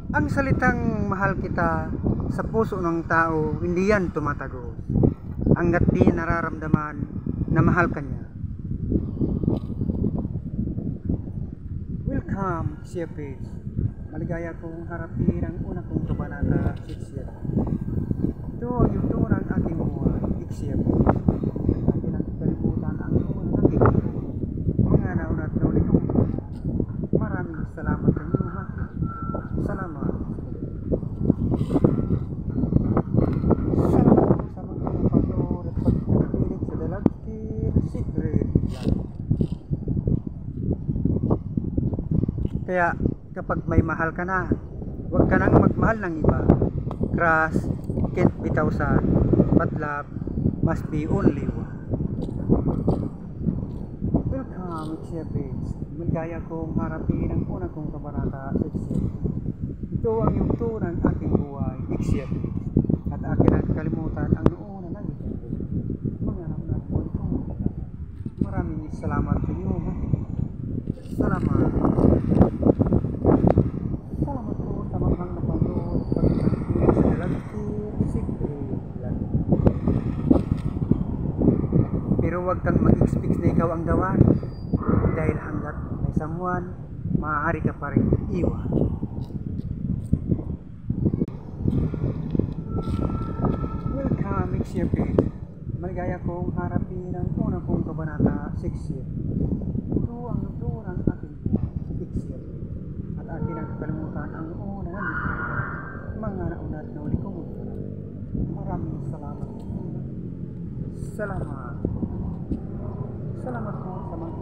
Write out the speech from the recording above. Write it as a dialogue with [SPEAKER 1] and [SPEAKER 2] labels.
[SPEAKER 1] Ang salitang mahal kita sa puso ng tao, hindi yan tumatago. Hanggat di nararamdaman na mahal ka niya. Welcome, Siapis. Maligaya kong harapin ang una kong kabanata, Siksiyap. Ito ang yugto ng aking buhay, Siksiyap. Akin ang kalimutan ang unang aking buhay. Mga naunat na ulit ko. Maraming salamat sa inyo, ha? Salamat. Salamat po sa mga panood at pagkakilig sa Dalagkir Secret Vlog. Kaya kapag may mahal ka na, huwag ka nang magmahal ng iba. Crush can't be thousand, but love must be only one. Welcome, Siapis. Maligaya kong harapin ang una kong kabanata, Siksiyap. Ito ang yugto ng aking buhay, Siksiyap. At akin ang kalimutan ang noon na nagiging. Mga naunat ko ito. Maraming salamat sa inyo, ha? Salamat. Salamat po sa mga napanood at pagkakilig sa Dalagkir Secret Vlog. Pero huwag kang mag-expect na ikaw ang gawa, dahil hanggat may someone, maaari ka pa rin iwan. Welcome, Siapis. Maligaya kong harapin ang una kong kabanata, Siksiyap. Ito ang luto ng aking buhay, Siksiyap. At akin ang kalimutan ang una na dito. Mga naunat na uli kong ito. Maraming salamat. Salamat. Salamat po sa mga